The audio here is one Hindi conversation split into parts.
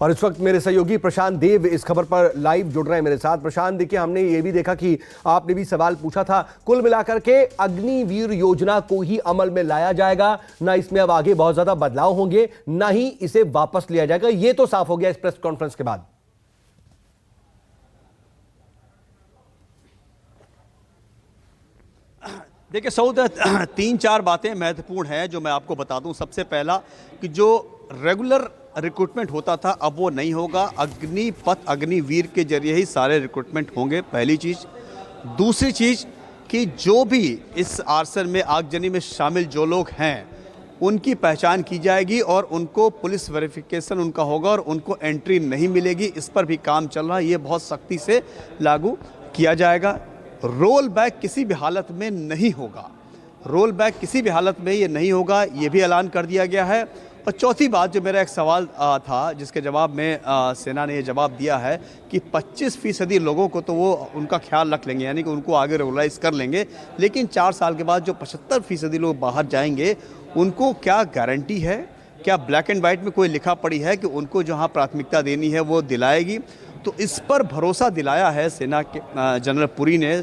और इस वक्त मेरे सहयोगी प्रशांत देव इस खबर पर लाइव जुड़ रहे हैं मेरे साथ। प्रशांत, देखिए हमने ये भी देखा कि आपने भी सवाल पूछा था, कुल मिलाकर के अग्निवीर योजना को ही अमल में लाया जाएगा, ना इसमें अब आगे बहुत ज्यादा बदलाव होंगे, ना ही इसे वापस लिया जाएगा। ये तो साफ हो गया इस प्रेस कॉन्फ्रेंस के बाद। देखिए सऊद, 3-4 बातें महत्वपूर्ण हैं जो मैं आपको बता दूं। सबसे पहला कि जो रेगुलर रिक्रूटमेंट होता था अब वो नहीं होगा, अग्निपथ अग्निवीर के जरिए ही सारे रिक्रूटमेंट होंगे, पहली चीज़। दूसरी चीज़ कि जो भी इस आर्सन में आगजनी में शामिल जो लोग हैं उनकी पहचान की जाएगी और उनको पुलिस वेरिफिकेशन उनका होगा और उनको एंट्री नहीं मिलेगी। इस पर भी काम चल रहा है, ये बहुत सख्ती से लागू किया जाएगा। रोल बैक किसी भी हालत में नहीं होगा, रोल बैक किसी भी हालत में ये नहीं होगा, ये भी ऐलान कर दिया गया है। और चौथी बात, जो मेरा एक सवाल था जिसके जवाब में सेना ने ये जवाब दिया है कि 25% लोगों को तो वो उनका ख्याल रख लेंगे, यानी कि उनको आगे रेगुलाइज कर लेंगे, लेकिन 4 साल के बाद जो 75% लोग बाहर जाएंगे उनको क्या गारंटी है, क्या ब्लैक एंड वाइट में कोई लिखा पड़ी है कि उनको जहाँ प्राथमिकता देनी है वो दिलाएगी? तो इस पर भरोसा दिलाया है सेना के जनरल पुरी ने,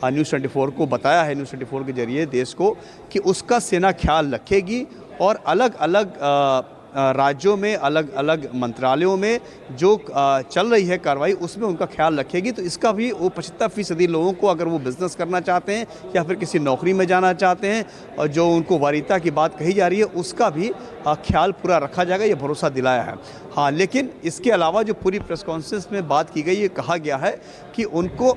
न्यूज़ 24 को बताया है, न्यूज़ 24 के जरिए देश को, कि उसका सेना ख्याल रखेगी और अलग अलग राज्यों में, अलग अलग मंत्रालयों में जो चल रही है कार्रवाई उसमें उनका ख्याल रखेगी। तो इसका भी वो 75% लोगों को, अगर वो बिज़नेस करना चाहते हैं या फिर किसी नौकरी में जाना चाहते हैं और जो उनको वरीयता की बात कही जा रही है उसका भी ख्याल पूरा रखा जाएगा, ये भरोसा दिलाया है। हाँ, लेकिन इसके अलावा जो पूरी प्रेस कॉन्फ्रेंस में बात की गई, ये कहा गया है कि उनको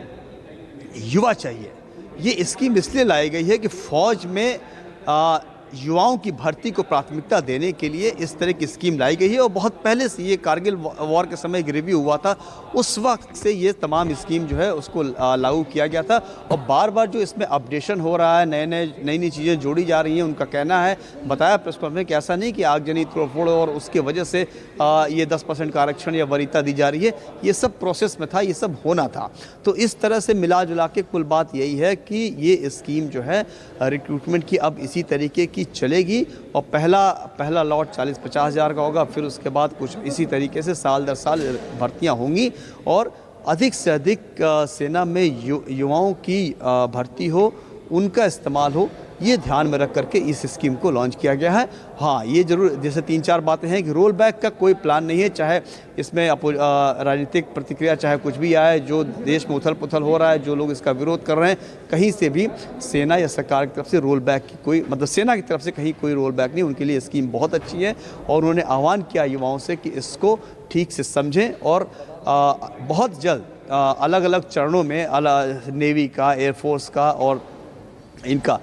युवा चाहिए। ये स्कीम इसलिए लाई गई है कि फ़ौज में युवाओं की भर्ती को प्राथमिकता देने के लिए इस तरह की स्कीम लाई गई है। और बहुत पहले से ये कारगिल वॉर के समय एक रिव्यू हुआ था, उस वक्त से ये तमाम स्कीम जो है उसको लागू किया गया था। और बार बार जो इसमें अपडेशन हो रहा है, नई नई चीज़ें जोड़ी जा रही हैं, उनका कहना है, बताया प्रेस कॉन्फ्रेंस में कि ऐसा नहीं कि आगजनी तोड़फोड़ और उसके वजह से ये 10% का आरक्षण या वरीयता दी जा रही है, ये सब प्रोसेस में था, ये सब होना था। तो इस तरह से मिला जुला के कुल बात यही है कि ये स्कीम जो है रिक्रूटमेंट की अब इसी तरीके की चलेगी और पहला लॉट 40-50 हज़ार का होगा, फिर उसके बाद कुछ इसी तरीके से साल दर साल भर्तियां होंगी और अधिक से अधिक सेना में युवाओं की भर्ती हो, उनका इस्तेमाल हो, ये ध्यान में रख करके इस स्कीम को लॉन्च किया गया है। हाँ, ये जरूर जैसे 3-4 बातें हैं कि रोल बैक का कोई प्लान नहीं है, चाहे इसमें राजनीतिक प्रतिक्रिया चाहे कुछ भी आए, जो देश में उथल पुथल हो रहा है, जो लोग इसका विरोध कर रहे हैं, कहीं से भी सेना या सरकार की तरफ से रोल बैक की कोई, मतलब सेना की तरफ से कहीं कोई रोल बैक नहीं। उनके लिए स्कीम बहुत अच्छी है और उन्होंने आह्वान किया युवाओं से कि इसको ठीक से समझें और बहुत जल्द अलग अलग चरणों में नेवी का, एयरफोर्स का और इनका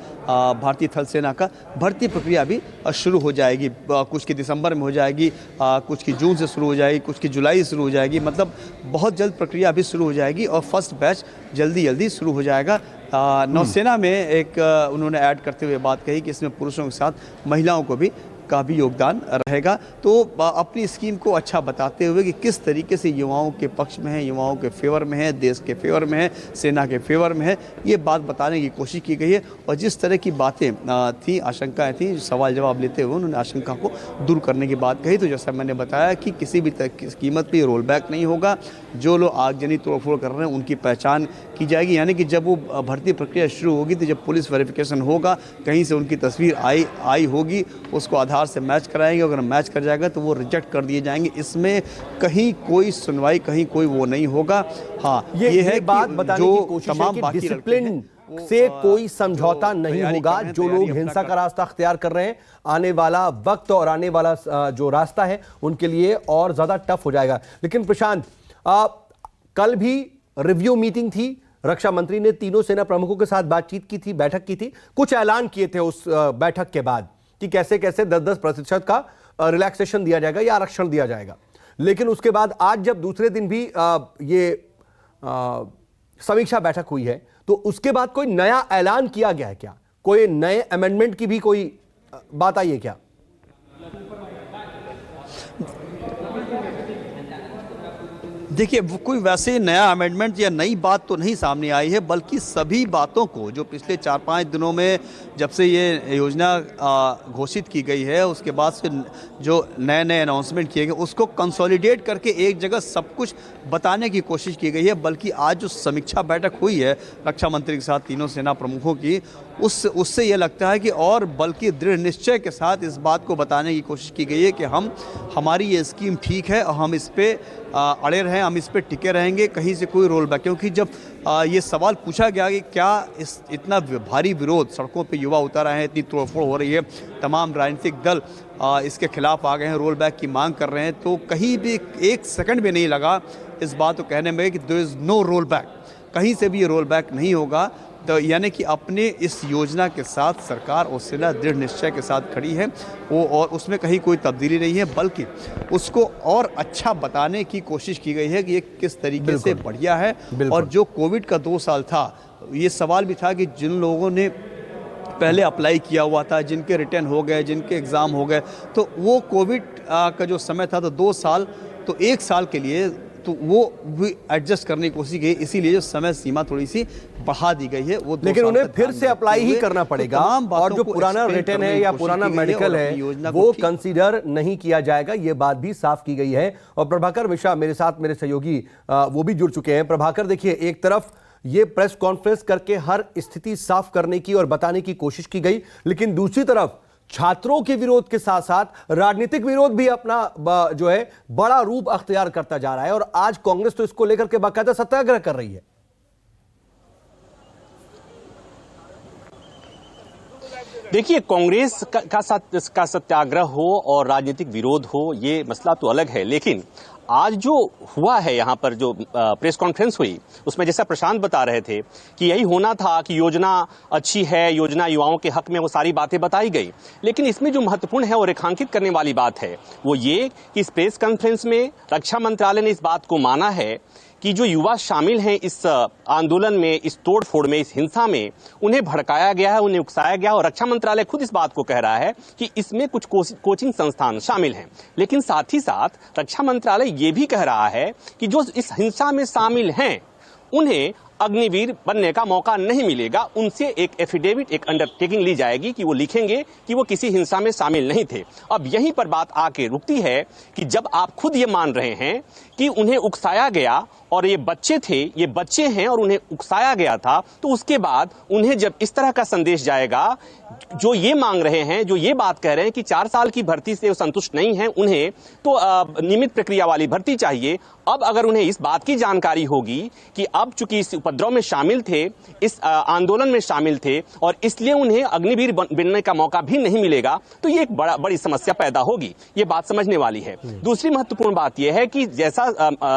भारतीय थल सेना का भर्ती प्रक्रिया भी शुरू हो जाएगी। कुछ की दिसंबर में हो जाएगी, कुछ की जून से शुरू हो जाएगी, कुछ की जुलाई से शुरू हो जाएगी, मतलब बहुत जल्द प्रक्रिया भी शुरू हो जाएगी और फर्स्ट बैच जल्दी शुरू हो जाएगा। नौसेना में एक उन्होंने ऐड करते हुए बात कही कि इसमें पुरुषों के साथ महिलाओं को भी का भी योगदान रहेगा। तो अपनी स्कीम को अच्छा बताते हुए कि किस तरीके से युवाओं के पक्ष में है, युवाओं के फेवर में है, देश के फेवर में है, सेना के फेवर में है, ये बात बताने की कोशिश की गई है। और जिस तरह की बातें थी, आशंकाएं थी, सवाल जवाब लेते हुए उन्होंने आशंका को दूर करने की बात कही। तो जैसा मैंने बताया कि किसी भी तरह की कीमत पर रोल बैक नहीं होगा। जो लोग आगजनी तोड़फोड़ कर रहे हैं उनकी पहचान की जाएगी, यानी कि जब वो भर्ती प्रक्रिया शुरू होगी तो जब पुलिस वेरिफिकेशन होगा, कहीं से उनकी तस्वीर आई होगी, उसको आधार से मैच कराएंगे, अगर मैच कर जाएगा तो वो रिजेक्ट कर दिए जाएंगे। इसमें कहीं कोई सुनवाई, कहीं कोई वो नहीं होगा। हाँ, ये है बात बताने की कोशिश है कि डिसिप्लिन से कोई समझौता नहीं होगा। जो लोग हिंसा का रास्ता अख्तियार कर रहे हैं, आने वाला वक्त और आने वाला जो रास्ता है उनके लिए और ज्यादा टफ हो जाएगा। लेकिन प्रशांत, कल भी रिव्यू मीटिंग थी, रक्षा मंत्री ने तीनों सेना प्रमुखों के साथ बातचीत की थी, बैठक की थी, कुछ ऐलान किए थे उस बैठक के बाद कि कैसे कैसे 10-10% का रिलैक्सेशन दिया जाएगा या आरक्षण दिया जाएगा। लेकिन उसके बाद आज जब दूसरे दिन भी ये समीक्षा बैठक हुई है, तो उसके बाद कोई नया ऐलान किया गया है क्या? कोई नए अमेंडमेंट की भी कोई बात आई है क्या? देखिए, वो कोई वैसे नया अमेंडमेंट या नई बात तो नहीं सामने आई है, बल्कि सभी बातों को जो पिछले 4-5 दिनों में जब से ये योजना घोषित की गई है, उसके बाद से जो नए नए अनाउंसमेंट किए गए उसको कंसोलिडेट करके एक जगह सब कुछ बताने की कोशिश की गई है। बल्कि आज जो समीक्षा बैठक हुई है रक्षा मंत्री के साथ तीनों सेना प्रमुखों की, उससे ये लगता है कि और बल्कि दृढ़ निश्चय के साथ इस बात को बताने की कोशिश की गई है कि हमारी ये स्कीम ठीक है और हम इस पे अड़े रहें, हम इस पे टिके रहेंगे, कहीं से कोई रोल बैक। क्योंकि जब ये सवाल पूछा गया कि क्या इतना भारी विरोध, सड़कों पे युवा उतर आए हैं, इतनी तोड़फोड़ हो रही है, तमाम राजनीतिक दल इसके खिलाफ आ गए हैं, रोल बैक की मांग कर रहे हैं, तो कहीं भी एक सेकंड भी नहीं लगा इस बात को कहने में कि there is no roll back, कहीं से भी ये रोल बैक नहीं होगा। तो यानी कि अपने इस योजना के साथ सरकार और सेना दृढ़ निश्चय के साथ खड़ी है वो, और उसमें कहीं कोई तब्दीली नहीं है, बल्कि उसको और अच्छा बताने की कोशिश की गई है कि ये किस तरीके से बढ़िया है। और जो कोविड का 2 साल था, ये सवाल भी था कि जिन लोगों ने पहले अप्लाई किया हुआ था, जिनके रिटर्न हो गए, जिनके एग्ज़ाम हो गए, तो वो कोविड का जो समय था तो 2 साल, तो 1 साल के लिए तो वो भी एडजस्ट करने की कोशिश की, इसीलिए जो समय सीमा थोड़ी सी बढ़ा दी गई है वो। लेकिन उन्हें फिर से अप्लाई ही करना पड़ेगा, और जो पुराना रिटर्न है या पुराना मेडिकल है वो कंसीडर नहीं किया जाएगा, ये बात भी साफ की गई है। और प्रभाकर मिश्रा मेरे साथ, मेरे सहयोगी वो भी जुड़ चुके हैं। प्रभाकर, देखिए, एक तरफ ये प्रेस कॉन्फ्रेंस करके हर स्थिति साफ करने की और बताने की कोशिश की गई, लेकिन दूसरी तरफ छात्रों के विरोध के साथ साथ राजनीतिक विरोध भी अपना जो है बड़ा रूप अख्तियार करता जा रहा है, और आज कांग्रेस तो इसको लेकर के बाकायदा सत्याग्रह कर रही है। देखिए, कांग्रेस का सत्याग्रह हो और राजनीतिक विरोध हो, ये मसला तो अलग है, लेकिन आज जो हुआ है यहाँ पर जो प्रेस कॉन्फ्रेंस हुई, उसमें जैसा प्रशांत बता रहे थे कि यही होना था कि योजना अच्छी है, योजना युवाओं के हक में, वो सारी बातें बताई गई। लेकिन इसमें जो महत्वपूर्ण है और रेखांकित करने वाली बात है वो ये कि इस प्रेस कॉन्फ्रेंस में रक्षा मंत्रालय ने इस बात को माना है कि जो युवा शामिल हैं इस आंदोलन में, इस तोड़फोड़ में, इस हिंसा में, उन्हें भड़काया गया है, उन्हें उकसाया गया है। और रक्षा मंत्रालय खुद इस बात को कह रहा है कि इसमें कुछ कोचिंग संस्थान शामिल हैं। लेकिन साथ ही साथ रक्षा मंत्रालय ये भी कह रहा है कि जो इस हिंसा में शामिल हैं उन्हें अग्निवीर बनने का मौका नहीं मिलेगा। उनसे एक एफिडेविट, एक अंडरटेकिंग ली जाएगी कि वो लिखेंगे कि वो किसी हिंसा में शामिल नहीं थे। अब यहीं पर बात आके रुकती है कि जब आप खुद ये मान रहे हैं कि उन्हें उकसाया गया और ये बच्चे थे, ये बच्चे हैं और उन्हें उकसाया गया था, तो उसके बाद उन्हें जब इस तरह का संदेश जाएगा, जो ये मांग रहे हैं, जो ये बात कह रहे हैं कि 4 साल की भर्ती से वो संतुष्ट नहीं है, उन्हें तो नियमित प्रक्रिया वाली भर्ती चाहिए। अब अगर उन्हें इस बात की जानकारी होगी कि अब चूंकि इस उपद्रव में शामिल थे, इस आंदोलन में शामिल थे और इसलिए उन्हें अग्निवीर बनने का मौका भी नहीं मिलेगा, तो ये एक बड़ी समस्या पैदा होगी। ये बात समझने वाली है। दूसरी महत्वपूर्ण बात यह है कि जैसा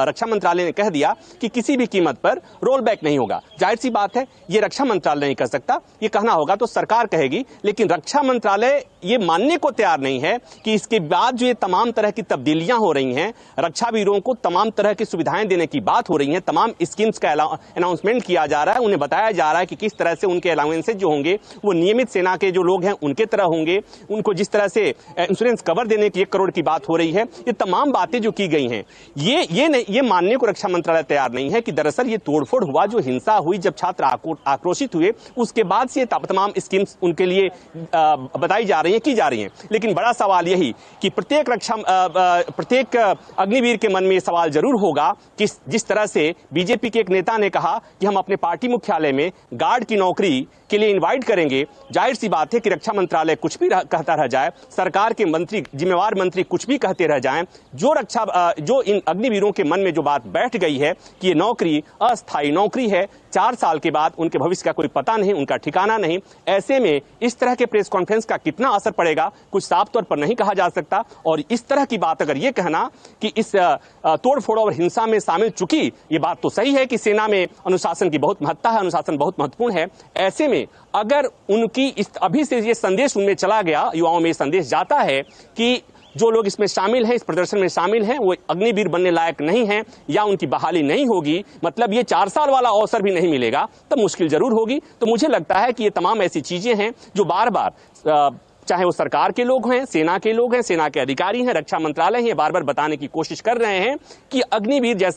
रक्षा मंत्रालय ने कह दिया कि किसी भी कीमत पर रोल बैक नहीं होगा। जाहिर सी बात है, ये रक्षा मंत्रालय नहीं कर सकता, ये कहना होगा तो सरकार कहेगी। लेकिन रक्षा मंत्रालय ये मानने को तैयार नहीं है कि इसके बाद जो ये तमाम तरह की तब्दीलियां हो रही हैं, रक्षा वीरों को तमाम तरह की सुविधाएं देने की बात हो रही है, तमाम स्कीम्स का अनाउंसमेंट किया जा रहा है, उन्हें बताया जा रहा है कि किस तरह से उनके अलाउंसेज जो होंगे वो नियमित सेना के जो लोग हैं उनके तरह होंगे, उनको जिस तरह से इंश्योरेंस कवर देने की 1 करोड़ की बात हो रही है, ये तमाम बातें जो की गई हैं, ये मानने को रक्षा मंत्रालय तैयार नहीं है कि दरअसल ये तोड़फोड़ हुआ, जो हिंसा हुई, जब छात्र आक्रोशित हुए, उसके बाद से तमाम स्कीम्स उनके लिए बताई जा रही हैं, की जा रही हैं। लेकिन बड़ा सवाल यही कि प्रत्येक अग्निवीर के मन में ये सवाल जरूर होगा कि जिस तरह से बीजेपी के एक नेता ने कहा कि हम अपने पार्टी मुख्यालय में गार्ड की नौकरी के लिए इनवाइट करेंगे, जाहिर सी बात है कि रक्षा मंत्रालय कुछ भी कहता रह जाए, सरकार के मंत्री, जिम्मेवार मंत्री कुछ भी कहते रह जाएं, जो इन अग्निवीरों के मन में जो बात बैठ गई है कि ये नौकरी अस्थायी नौकरी है, 4 साल के बाद उनके भविष्य का कोई पता नहीं, उनका ठिकाना नहीं। ऐसे में इस तरह के प्रेस कॉन्फ्रेंस का कितना असर पड़ेगा कुछ साफ तौर पर नहीं कहा जा सकता। और इस तरह की बात अगर ये कहना कि इस तोड़फोड़ और हिंसा में शामिल, चुकी ये बात तो सही है कि सेना में अनुशासन की बहुत महत्ता है, अनुशासन बहुत महत्वपूर्ण है। ऐसे में अगर उनकी अभी से ये संदेश उनमें चला गया, युवाओं में संदेश जाता है कि जो लोग इसमें शामिल हैं, इस प्रदर्शन में शामिल हैं, वो अग्निवीर बनने लायक नहीं हैं या उनकी बहाली नहीं होगी, मतलब ये 4 साल वाला अवसर भी नहीं मिलेगा, तब मुश्किल जरूर होगी। तो मुझे लगता है कि ये तमाम ऐसी चीजें हैं जो बार बार चाहे वो सरकार के लोग हैं, सेना के लोग हैं, सेना के अधिकारी हैं, रक्षा मंत्रालय है, ये बार बार बताने की कोशिश कर रहे हैं कि अग्निवीर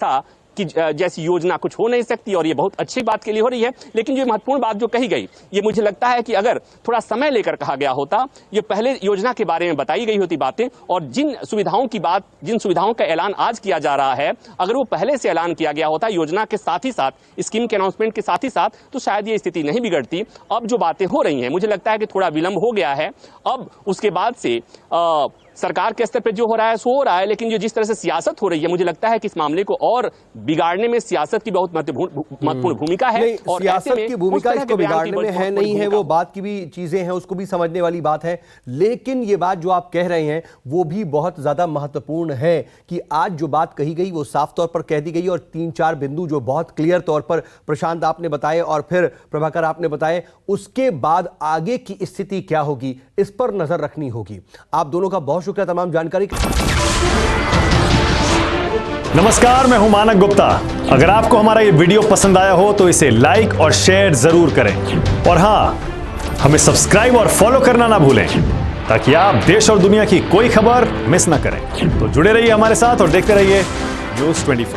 जैसी योजना कुछ हो नहीं सकती, और ये बहुत अच्छी बात के लिए हो रही है। लेकिन जो महत्वपूर्ण बात जो कही गई, ये मुझे लगता है कि अगर थोड़ा समय लेकर कहा गया होता, ये पहले योजना के बारे में बताई गई होती बातें, और जिन सुविधाओं का ऐलान आज किया जा रहा है, अगर वो पहले से ऐलान किया गया होता योजना के साथ ही साथ, स्कीम के अनाउंसमेंट के साथ ही साथ, तो शायद ये स्थिति नहीं बिगड़ती। अब जो बातें हो रही हैं, मुझे लगता है कि थोड़ा विलंब हो गया है। अब उसके बाद से सरकार के स्तर पर जो हो रहा है सो हो रहा है, लेकिन जो जिस तरह से सियासत हो रही है, मुझे लगता है कि इस मामले को और बिगाड़ने में सियासत की बहुत महत्वपूर्ण भूमिका है। और सियासत की भूमिका इसको बिगाड़ने में है नहीं है, वो बात की भी चीजें हैं, उसको भी समझने वाली बात है। लेकिन ये बात जो आप कह रहे हैं वो भी बहुत ज्यादा महत्वपूर्ण है कि आज जो बात कही गई वो साफ तौर पर कह दी गई, और 3-4 बिंदु जो बहुत क्लियर तौर पर प्रशांत आपने बताए और फिर प्रभाकर आपने बताए, उसके बाद आगे की स्थिति क्या होगी इस पर नजर रखनी होगी। आप दोनों का बहुत शुक्रिया तमाम जानकारी। नमस्कार, मैं हूं मानक गुप्ता। अगर आपको हमारा ये वीडियो पसंद आया हो तो इसे लाइक और शेयर जरूर करें, और हां, हमें सब्सक्राइब और फॉलो करना ना भूलें ताकि आप देश और दुनिया की कोई खबर मिस ना करें। तो जुड़े रहिए हमारे साथ और देखते रहिए News 24।